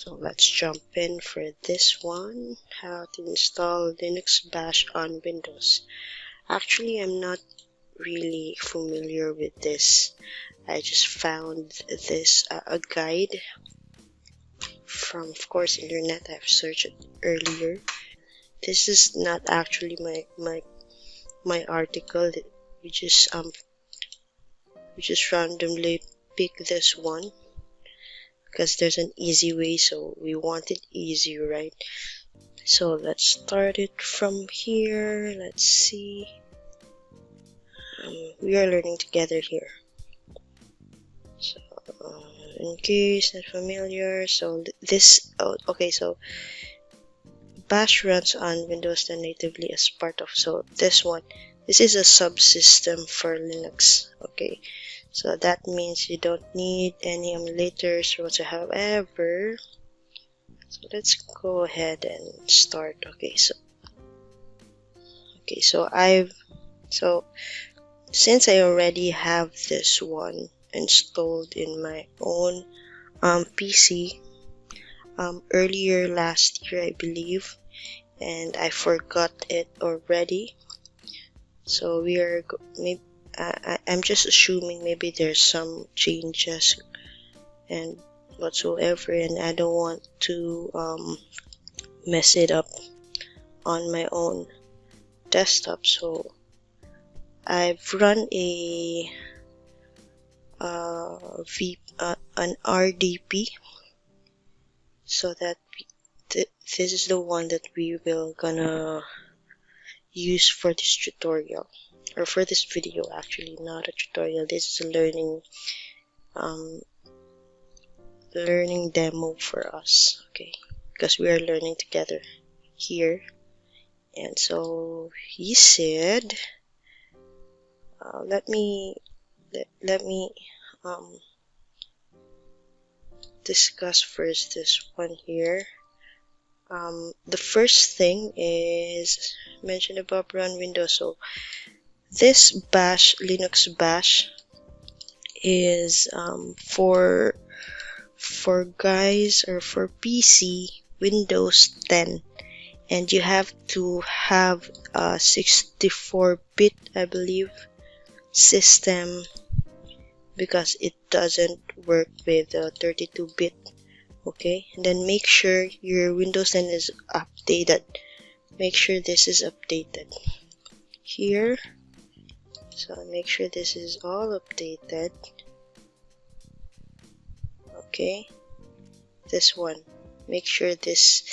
So let's jump in for this one, how to install Linux Bash on Windows. Actually, I'm not really familiar with this. I just found this a guide from, of course, internet. I've searched it earlier. This is not actually my article. We just randomly pick this one because there's an easy way, so we want it easy, right? So let's start it from here. Let's see. We are learning together here. So in case not familiar, so this okay, so Bash runs on Windows 10 natively as part of, so this is a subsystem for Linux. Okay, so that means you don't need any emulators or whatsoever. So let's go ahead and start. Okay, so since I already have this one installed in my own PC earlier last year, I believe, and I forgot it already. So we are maybe I'm just assuming maybe there's some changes and whatsoever, and I don't want to mess it up on my own desktop. So I've run an RDP, so that this is the one that we will gonna use for this tutorial, or for this video. Actually, not a tutorial, this is a learning demo for us, okay, because we are learning together here. And so he said, let me discuss first this one here. The first thing is mentioned above, run Windows. So this Bash, Linux Bash, is for guys, or for PC Windows 10, and you have to have a 64-bit, I believe, system, because it doesn't work with 32-bit. Okay, and then make sure your Windows 10 is updated. Make sure this is updated here. So make sure this is all updated. Okay, this one, make sure this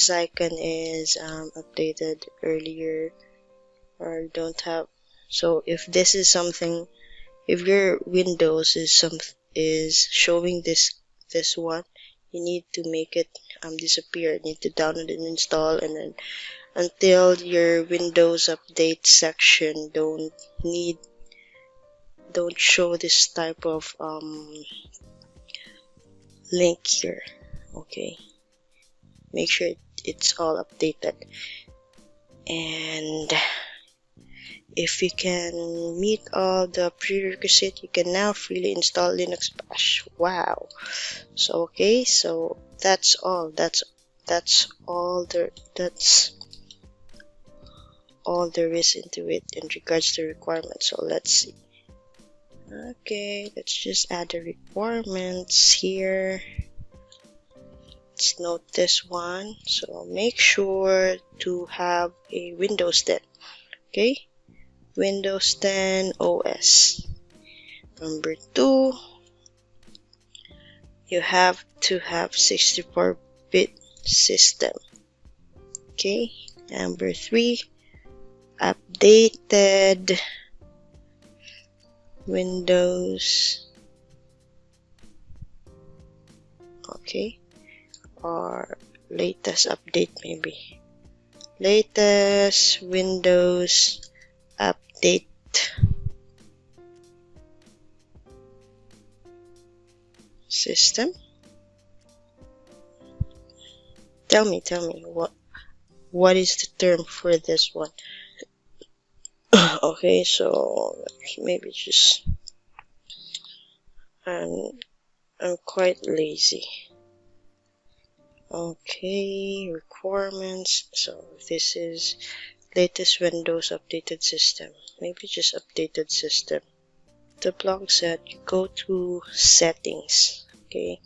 icon is updated earlier, or don't have. So if this is something, if your Windows is showing this one, you need to make it disappear. You need to download and install, and then until your Windows update section don't show this type of link here. Okay, make sure it's all updated. And if you can meet all the prerequisites, you can now freely install Linux Bash. Wow. So okay, so that's all. That's all there is into it in regards to requirements. So let's see. Okay, let's just add the requirements here. Let's note this one. So make sure to have a Windows 10. Okay, Windows 10 OS. Number 2, you have to have 64-bit system. Okay, number 3, updated Windows. Okay, or latest update, maybe latest Windows update. System. Tell me what is the term for this one? Okay, so maybe just I'm quite lazy. Okay, requirements. So this is latest Windows updated system. Maybe just updated system. The blog said you go to settings. Okay,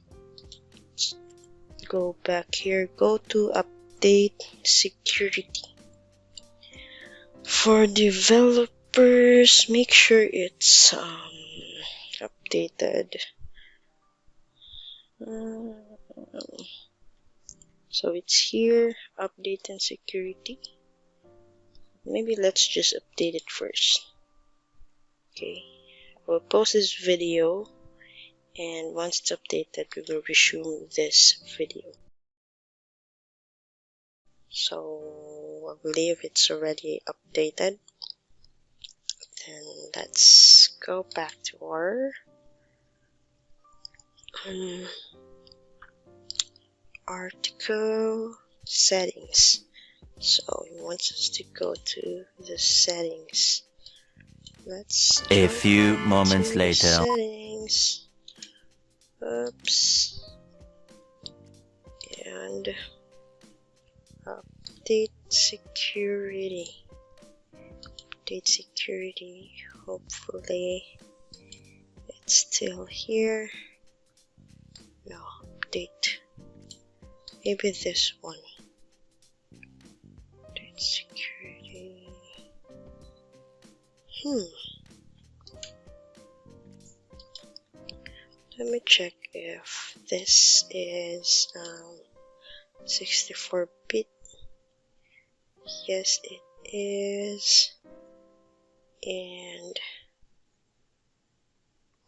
go back here, go to update security. For developers, make sure it's updated. So it's here, update and security. Maybe let's just update it first. Okay, we'll post this video, and once it's updated, we will resume this video. So I believe it's already updated. Then let's go back to our article settings. So it wants us to go to the settings. Let's a few moments later. Settings. Oops. And update security. Update security. Hopefully it's still here. No, update. Maybe this one. Update security. Let me check if this is 64-bit. Yes, it is. And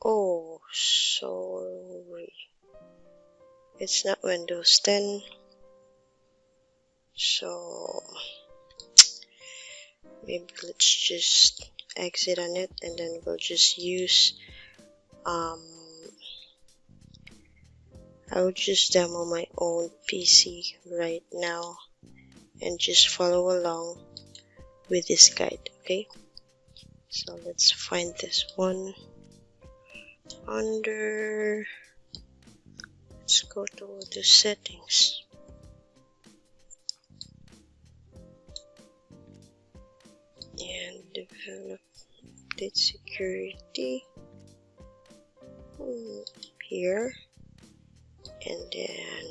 oh, sorry, it's not Windows 10. So maybe let's just exit on it, and then we'll just use I will just demo my own PC right now and just follow along with this guide. Okay, so let's find this one under, let's go to the settings. And develop update security here, and then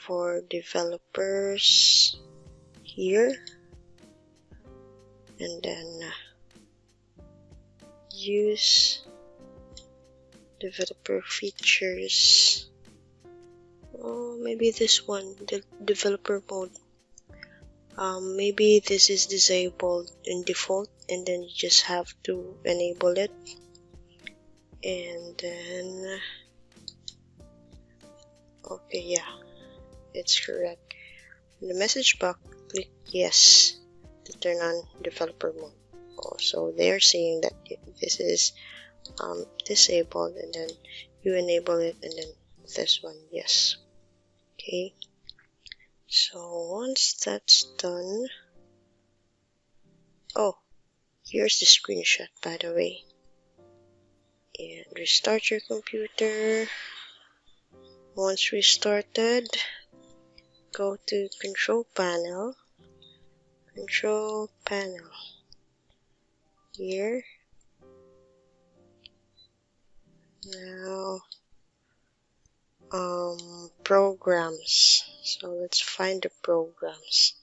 for developers here, and then use developer features. Oh, maybe this one, the developer mode. Maybe this is disabled in default, and then you just have to enable it. And then okay, yeah, it's correct. In the message box, click yes to turn on developer mode. So they're saying that this is disabled, and then you enable it, and then this one, yes. Okay, so once that's done, oh, here's the screenshot, by the way. And restart your computer. Once restarted, go to control panel, here. Now programs. So let's find the programs.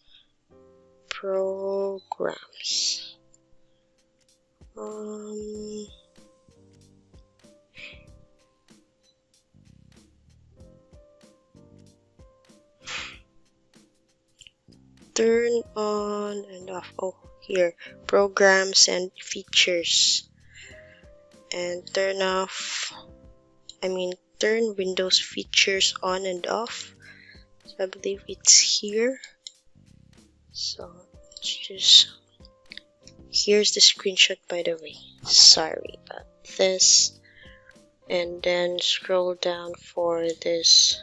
Turn on and off. Oh, here, programs and features. And turn Windows features on and off. So I believe it's here. So let's just, here's the screenshot, by the way. Sorry about this. And then scroll down for this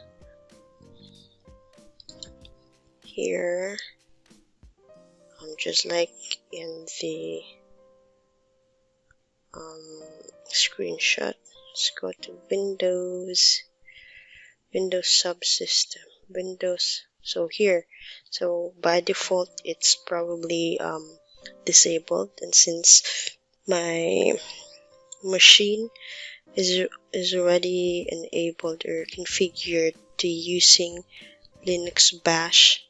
here. Just like in the screenshot. Let's go to Windows, Windows Subsystem, Windows. So here, so by default it's probably disabled, and since my machine is already enabled or configured to using Linux Bash,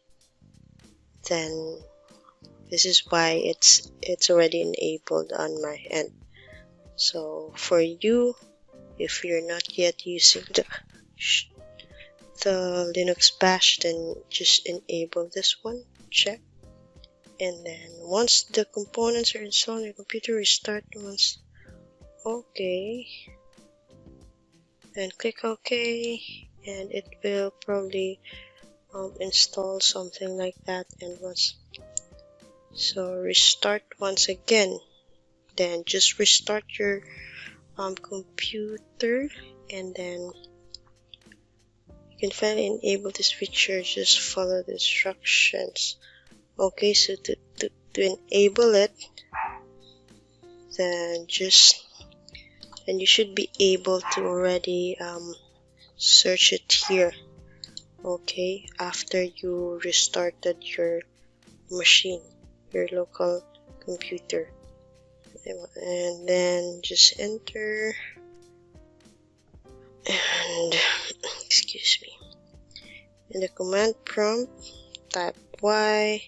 then this is why it's already enabled on my end. So for you, if you're not yet using the Linux Bash, then just enable this one, check, and then once the components are installed on your computer, restart once. Okay, and click OK, and it will probably install something like that. And once, so restart once again, then just restart your computer, and then you can finally enable this feature. Just follow the instructions. Okay, so to enable it, then you should be able to already search it here. Okay, after you restarted your machine, your local computer, and then just enter, and excuse me, in the command prompt type Y.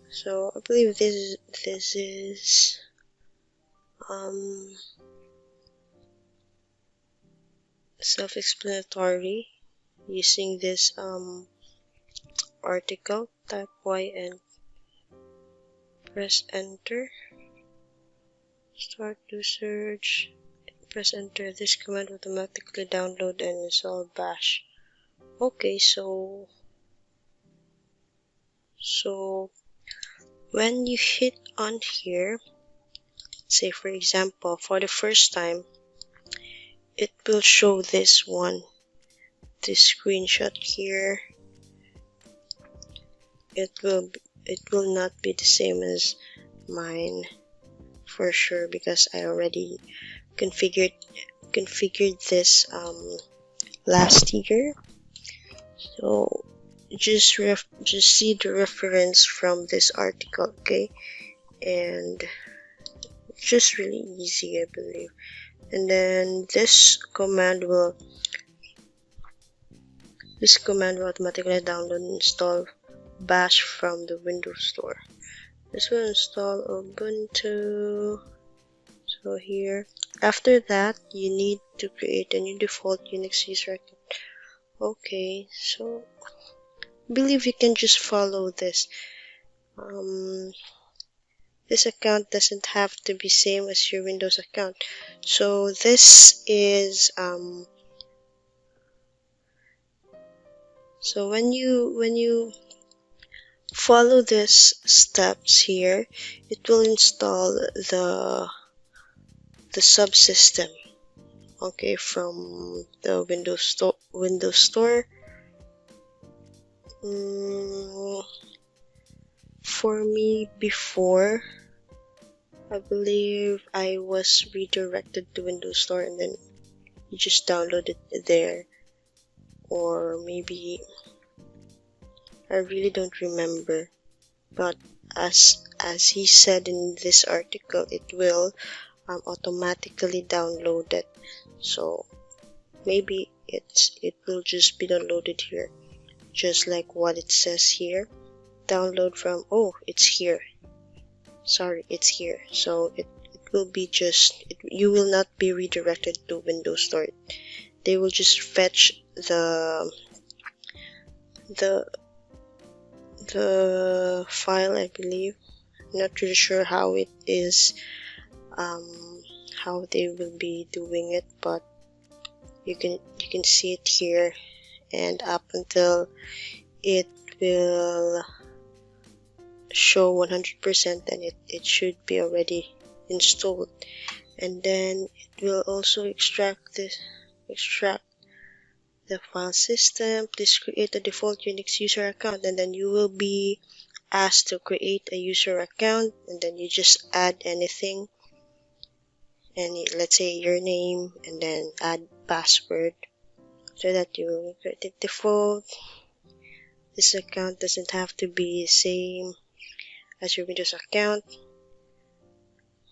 So I believe this is self-explanatory. Using this article, type Y and press enter. Start to search. Press enter. This command automatically download and install bash. Okay, so when you hit on here, say for example, for the first time, it will show this one, this screenshot here. It will not be the same as mine for sure, because I already configured this last year. So just see the reference from this article, okay? And just really easy, I believe. And then this command will automatically download and install bash from the Windows Store. This will install Ubuntu. So here, after that, you need to create a new default Unix user account. Okay, so I believe you can just follow this. This account doesn't have to be same as your Windows account. So this is so when you follow these steps here, it will install the subsystem, okay, from the Windows Store. For me, before, I believe I was redirected to Windows Store, and then you just download it there, or maybe I really don't remember. But as he said in this article, it will automatically download it. So maybe it will just be downloaded here, just like what it says here. Download from, oh, it's here. Sorry, it's here. So it will be you will not be redirected to Windows Store. They will just fetch the file, I believe. I'm not really sure how it is, how they will be doing it, but you can see it here, and up until it will show 100%, then it should be already installed. And then it will also extract the file system. Please create a default Unix user account, and then you will be asked to create a user account, and then you just add anything, let's say your name, and then add password. so that you will create it default. This account doesn't have to be the same as your Windows account,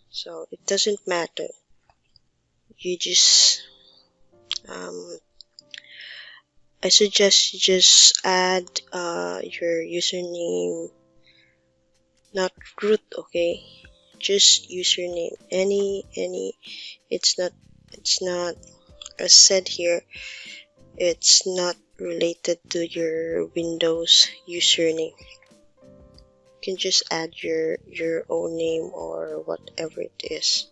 so it doesn't matter. You just I suggest you just add your username, not root, okay? Just username. Any it's not as said here, it's not related to your Windows username. You can just add your own name or whatever it is.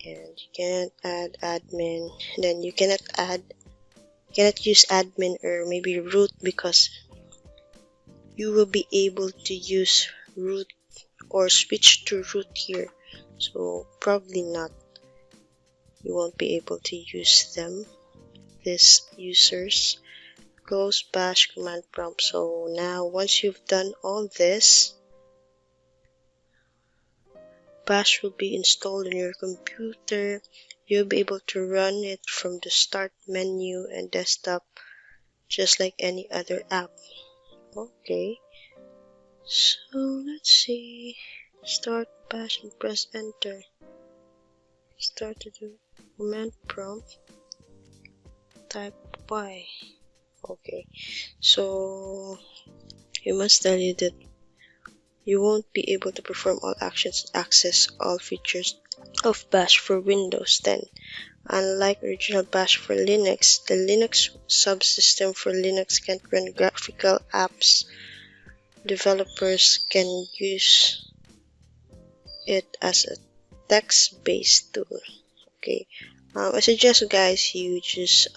And you can't add admin, then you cannot use admin or maybe root, because you will be able to use root or switch to root here, so probably not. You won't be able to use them, these users. Close bash command prompt. So now once you've done all this, bash will be installed on your computer. You'll be able to run it from the start menu and desktop just like any other app. Okay, so let's see. Start bash and press enter. Start to do command prompt. Type Y. Okay, so you must tell you that you won't be able to perform all actions, access all features of bash for Windows 10. Unlike original bash for Linux, the Linux subsystem for Linux can't run graphical apps. Developers can use it as a text-based tool. Okay, I suggest guys you just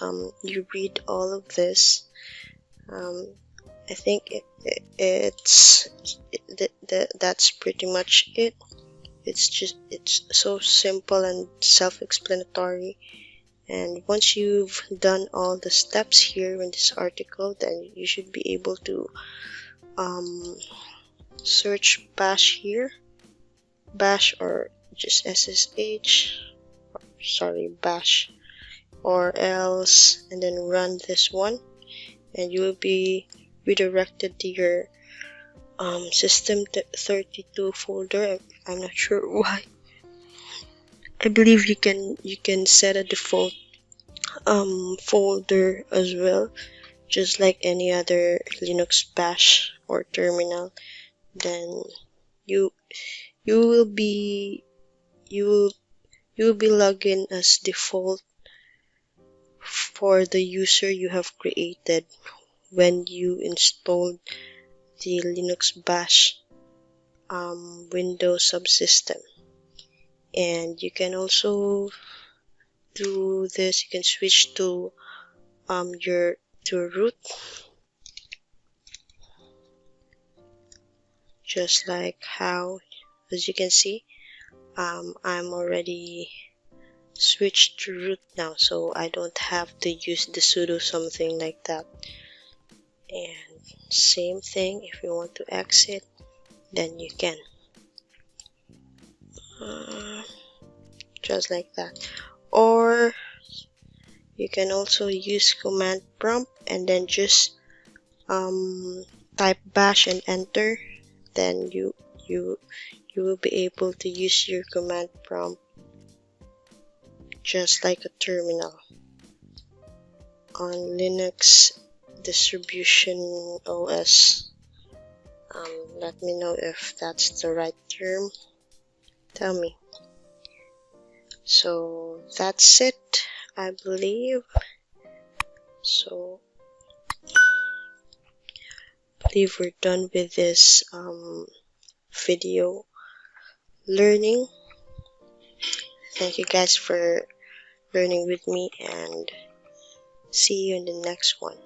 you read all of this. I think that's pretty much it. It's so simple and self-explanatory. And once you've done all the steps here in this article, then you should be able to search bash here, bash or just SSH, sorry, bash, or else, and then run this one, and you will be redirected to your system 32 folder. I'm not sure why. I believe you can set a default folder as well, just like any other Linux bash or terminal. Then you will be logged in as default for the user you have created when you installed the Linux bash Windows subsystem. And you can also do this, you can switch to root, just like how, as you can see, I'm already switched to root now, so I don't have to use the sudo something like that. And same thing, if you want to exit, then you can just like that. Or you can also use command prompt and then just type bash and enter. Then you will be able to use your command prompt just like a terminal on Linux distribution OS. Let me know if that's the right term. Tell me. So that's it, I believe. So I believe we're done with this video learning. Thank you guys for learning with me, and see you in the next one.